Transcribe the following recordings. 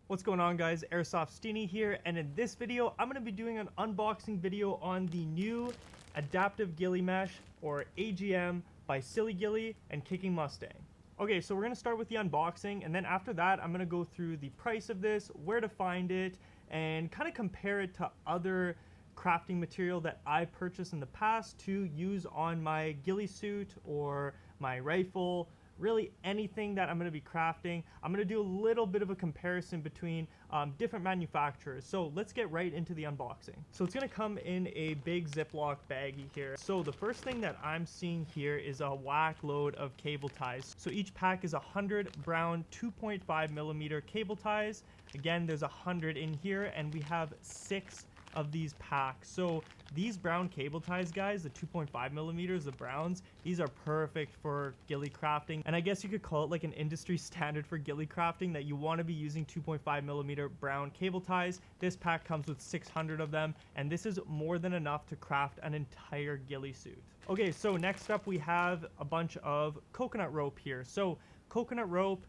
What's going on, guys? Airsoft Steenie here, and in this video I'm going to be doing an unboxing video on the new adaptive ghillie mesh, or AGM, by Silly Ghillie and Kicking Mustang. Okay, so we're going to start with the unboxing, and then after that I'm going to go through the price of this, where to find it, and kind of compare it to other crafting material that I purchased in the past to use on my ghillie suit or my rifle. Really anything that I'm going to be crafting. I'm going to do a little bit of a comparison between different manufacturers. So let's get right into the unboxing. So it's going to come in a big Ziploc baggie here. So the first thing that I'm seeing here is a whack load of cable ties. So each pack is 100 brown 2.5 millimeter cable ties. Again, there's 100 in here, and we have 6 of these packs. So these brown cable ties, guys, the 2.5 millimeters, the browns, these are perfect for ghillie crafting. And I guess you could call it like an industry standard for ghillie crafting, that you want to be using 2.5 millimeter brown cable ties. This pack comes with 600 of them, and this is more than enough to craft an entire ghillie suit. Okay, so next up we have a bunch of coconut rope here. So coconut rope,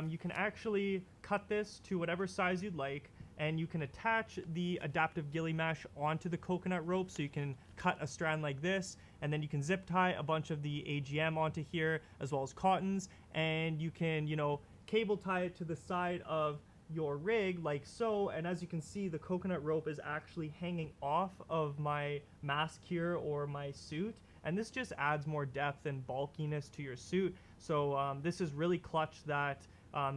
you can actually cut this to whatever size you'd like, and you can attach the adaptive ghillie mesh onto the coconut rope. So you can cut a strand like this, and then you can zip tie a bunch of the AGM onto here, as well as cottons, and you can, cable tie it to the side of your rig like so. And as you can see, the coconut rope is actually hanging off of my mask here, or my suit, and this just adds more depth and bulkiness to your suit. So this is really clutch that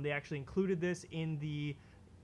they actually included this in the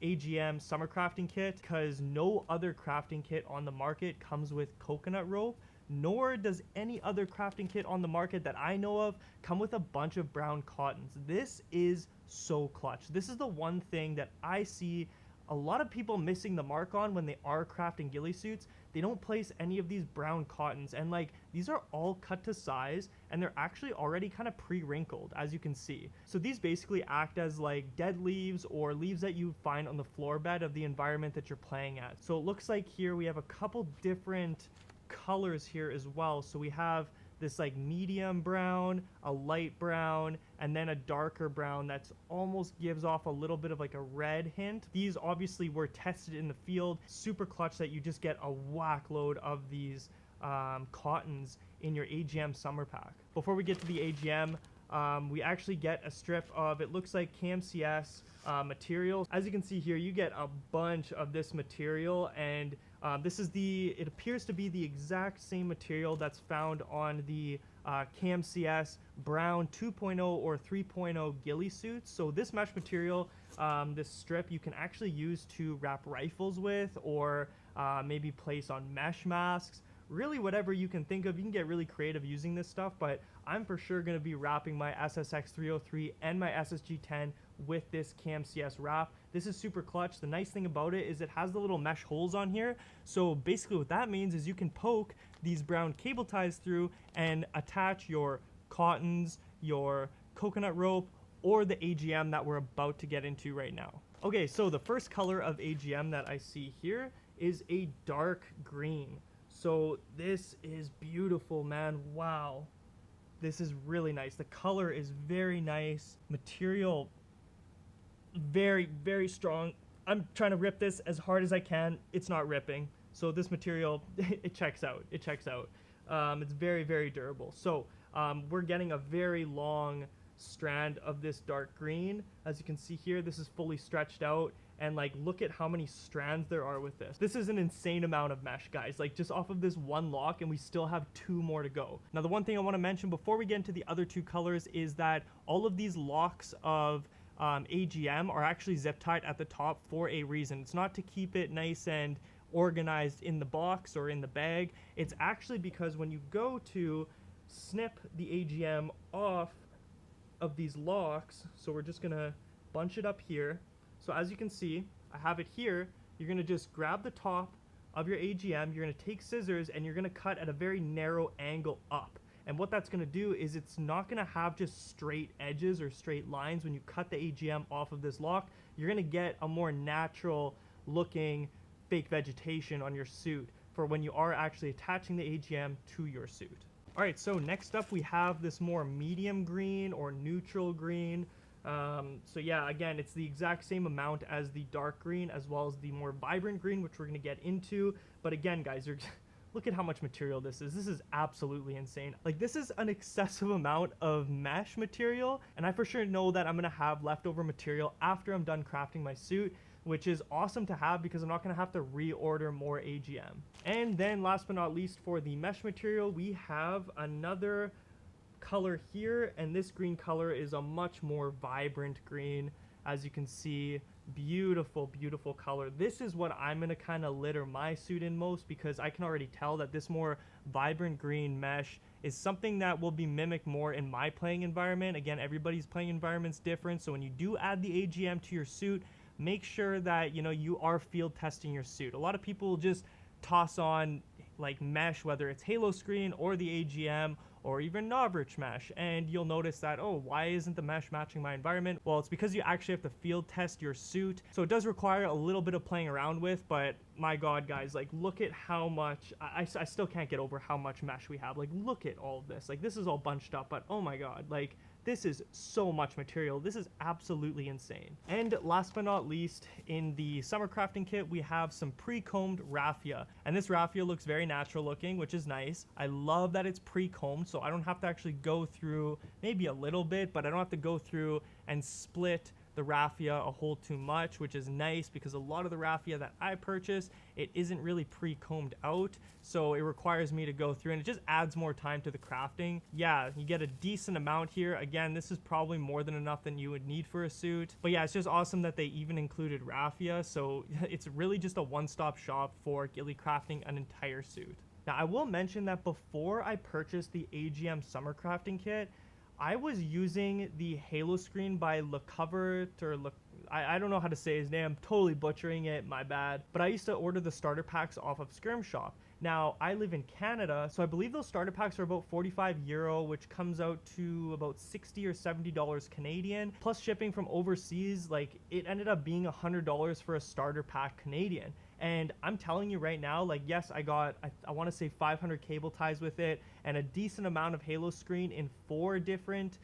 AGM summer crafting kit, because no other crafting kit on the market comes with coconut rope, nor does any other crafting kit on the market that I know of come with a bunch of brown cottons. This is so clutch. This is the one thing that I see a lot of people missing the mark on when they are crafting ghillie suits. They don't place any of these brown cottons, and like, these are all cut to size, and they're actually already kind of pre-wrinkled, as you can see. So these basically act as like dead leaves, or leaves that you find on the floor bed of the environment that you're playing at. So it looks like here we have a couple different colors here as well. So we have this like medium brown, a light brown, and then a darker brown that's almost gives off a little bit of like a red hint. These obviously were tested in the field. Super clutch that you just get a whack load of these cottons in your AGM summer pack. Before we get to the AGM, we actually get a strip of, it looks like KMCS material. As you can see here, you get a bunch of this material, and this is it appears to be the exact same material that's found on the KMCS brown 2.0 or 3.0 ghillie suits. So this mesh material, this strip, you can actually use to wrap rifles with, or maybe place on mesh masks. Really whatever you can think of. You can get really creative using this stuff, but I'm for sure going to be wrapping my SSX 303 and my SSG 10 with this KMCS wrap. This is super clutch. The nice thing about it is it has the little mesh holes on here. So basically what that means is you can poke these brown cable ties through and attach your cottons, your coconut rope, or the AGM that we're about to get into right now. Okay, so the first color of AGM that I see here is a dark green. So this is beautiful, man. Wow. This is really nice. The color is very nice. Material, very, very strong. I'm trying to rip this as hard as I can. It's not ripping. So this material, it checks out. It checks out. It's very, very durable. So we're getting a very long strand of this dark green. As you can see here, this is fully stretched out, and like, look at how many strands there are with this. This is an insane amount of mesh, guys, like just off of this one lock, and we still have 2 more to go. Now the one thing I want to mention before we get into the other 2 colors is that all of these locks of AGM are actually zip tied at the top for a reason. It's not to keep it nice and organized in the box or in the bag. It's actually because when you go to snip the AGM off of these locks, so we're just gonna bunch it up here. So as you can see, I have it here. You're gonna just grab the top of your AGM, you're gonna take scissors, and you're gonna cut at a very narrow angle up. And what that's gonna do is it's not gonna have just straight edges or straight lines. When you cut the AGM off of this lock, you're gonna get a more natural looking fake vegetation on your suit for when you are actually attaching the AGM to your suit. All right, so next up we have this more medium green or neutral green. So yeah, again, it's the exact same amount as the dark green as well as the more vibrant green, which we're going to get into. But again, guys, you're look at how much material this is. This is absolutely insane. Like, this is an excessive amount of mesh material, and I for sure know that I'm gonna have leftover material after I'm done crafting my suit, which is awesome to have because I'm not gonna have to reorder more AGM. And then last but not least, for the mesh material, we have another color here, and this green color is a much more vibrant green. As you can see, beautiful, beautiful color. This is what I'm gonna kind of litter my suit in most, because I can already tell that this more vibrant green mesh is something that will be mimicked more in my playing environment. Again, everybody's playing environment's different, so when you do add the AGM to your suit, make sure that, you know, you are field testing your suit. A lot of people just toss on like mesh, whether it's Halo screen or the AGM or even Novritsch mesh, and you'll notice that, oh, why isn't the mesh matching my environment? Well, it's because you actually have to field test your suit, so it does require a little bit of playing around with. But my god, guys, like, look at how much, I still can't get over how much mesh we have. Like, look at all of this. Like, this is all bunched up, but oh my god, like, this is so much material. This is absolutely insane. And last but not least, in the summer crafting kit, we have some pre-combed raffia. And this raffia looks very natural looking, which is nice. I love that it's pre-combed, so I don't have to actually go through, maybe a little bit, but I don't have to go through and split the raffia a whole too much, which is nice because a lot of the raffia that I purchase, it isn't really pre-combed out, so it requires me to go through, and it just adds more time to the crafting. Yeah, you get a decent amount here. Again, this is probably more than enough than you would need for a suit, but yeah, it's just awesome that they even included raffia, so it's really just a one-stop shop for Ghillie crafting an entire suit. Now, I will mention that before I purchased the AGM summer crafting kit, I was using the Halo screen by Lecovert, or I don't know how to say his name. I'm totally butchering it, my bad. But I used to order the starter packs off of Skirm Shop. Now, I live in Canada, so I believe those starter packs are about €45, which comes out to about $60 or $70 Canadian. Plus shipping from overseas, like, it ended up being $100 for a starter pack Canadian. And I'm telling you right now, like, yes, I got, I want to say 500 cable ties with it and a decent amount of Halo screen in 4 different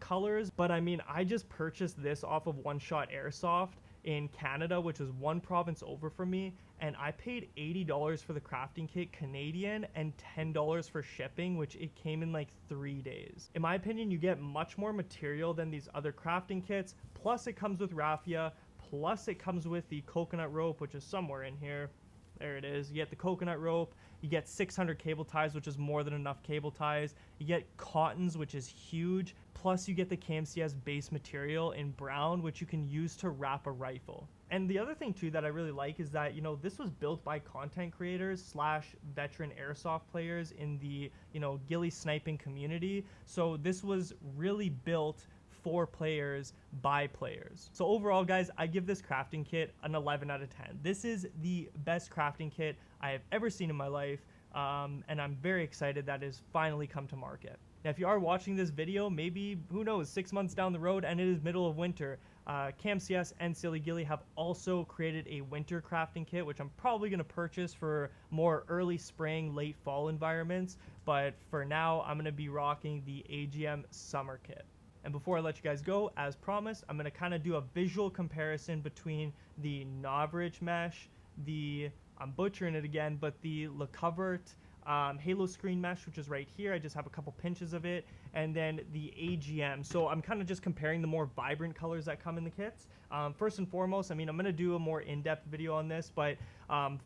colors. But I mean, I just purchased this off of One Shot Airsoft in Canada, which is 1 province over from me, and I paid $80 for the crafting kit Canadian and $10 for shipping, which it came in like 3 days. In my opinion, you get much more material than these other crafting kits, plus it comes with raffia, plus it comes with the coconut rope, which is somewhere in here. There it is. You get the coconut rope, you get 600 cable ties, which is more than enough cable ties. You get cottons, which is huge. Plus you get the KMCS base material in brown, which you can use to wrap a rifle. And the other thing too that I really like is that, you know, this was built by content creators slash veteran airsoft players in the, you know, Ghillie sniping community. So this was really built for players by players. So overall, guys, I give this crafting kit an 11 out of 10. This is the best crafting kit I have ever seen in my life, and I'm very excited that it has finally come to market. Now, if you are watching this video, maybe, who knows, 6 months down the road and it is middle of winter, KMCS and Silly Ghillie have also created a winter crafting kit, which I'm probably going to purchase for more early spring, late fall environments. But for now, I'm going to be rocking the AGM summer kit. And before I let you guys go, as promised, I'm going to kind of do a visual comparison between the Novritsch mesh, I'm butchering it again, but the Lecovert Halo screen mesh, which is right here. I just have a couple pinches of it, and then the AGM. So I'm kind of just comparing the more vibrant colors that come in the kits. First and foremost, I mean, I'm going to do a more in-depth video on this, but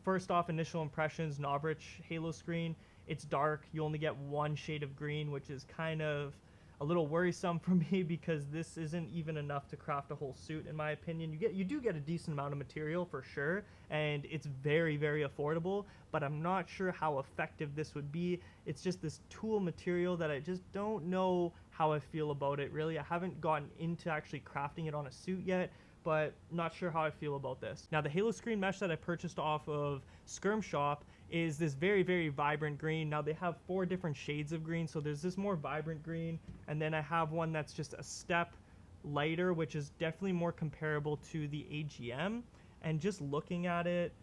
first off, initial impressions, Novritsch Halo screen. It's dark. You only get 1 shade of green, which is kind of a little worrisome for me because this isn't even enough to craft a whole suit, in my opinion. You do get a decent amount of material for sure, and it's very, very affordable, but I'm not sure how effective this would be. It's just this tool material that I just don't know how I feel about it, really. I haven't gotten into actually crafting it on a suit yet, but not sure how I feel about this. Now, the Halo screen mesh that I purchased off of Skirm Shop is this very, very vibrant green. Now, they have 4 different shades of green, so there's this more vibrant green, and then I have one that's just a step lighter, which is definitely more comparable to the AGM. And just looking at it,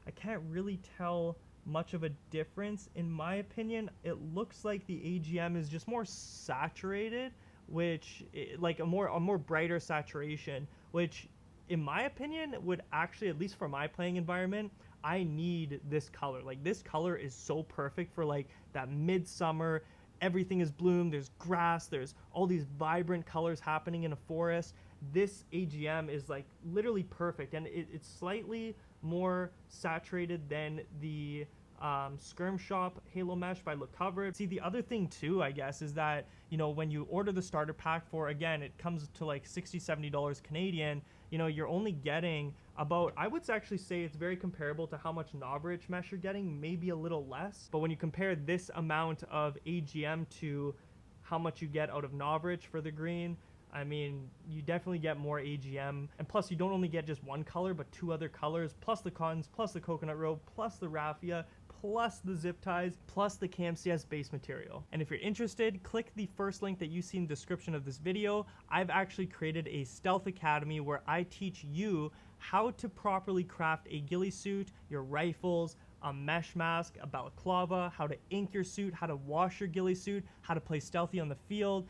I can't really tell much of a difference. In my opinion, it looks like the AGM is just more saturated, which like a more brighter saturation, which in my opinion would actually, at least for my playing environment, I need this color. Like this color is so perfect for like that midsummer, everything is bloom, there's grass, there's all these vibrant colors happening in a forest. This AGM is like literally perfect, and it's slightly more saturated than the Skirm Shop Halo Mesh by Look Covered. See, the other thing too, I guess, is that, you know, when you order the starter pack for, again, it comes to like $60-70 Canadian, you know, you're only getting about, I would actually say it's very comparable to how much Novritsch mesh you're getting, maybe a little less. But when you compare this amount of AGM to how much you get out of Novritsch for the green, I mean, you definitely get more AGM, and plus you don't only get just one color, but two other colors, plus the cottons, plus the coconut robe, plus the raffia, plus the zip ties, plus the KMCS base material. And if you're interested, click the first link that you see in the description of this video. I've actually created a stealth academy where I teach you how to properly craft a ghillie suit, your rifles, a mesh mask, a balaclava, how to ink your suit, how to wash your ghillie suit, how to play stealthy on the field,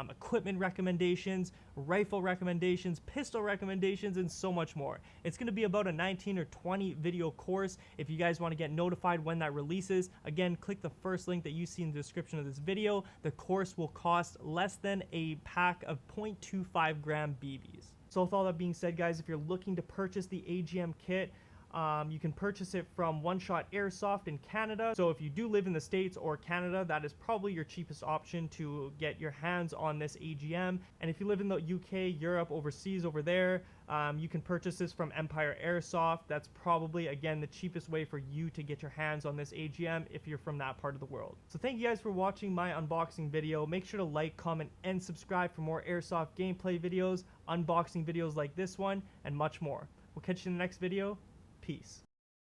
equipment recommendations, rifle recommendations, pistol recommendations, and so much more. It's going to be about a 19 or 20 video course. If you guys want to get notified when that releases, again, click the first link that you see in the description of this video. The course will cost less than a pack of 0.25 gram BBs. So with all that being said, guys, if you're looking to purchase the AGM kit, you can purchase it from One Shot Airsoft in Canada. So if you do live in the States or Canada, that is probably your cheapest option to get your hands on this AGM. And if you live in the UK, Europe, overseas over there, you can purchase this from Empire Airsoft. That's probably, again, the cheapest way for you to get your hands on this AGM if you're from that part of the world. So thank you guys for watching my unboxing video. Make sure to like, comment, and subscribe for more Airsoft gameplay videos, unboxing videos like this one, and much more. We'll catch you in the next video. Peace.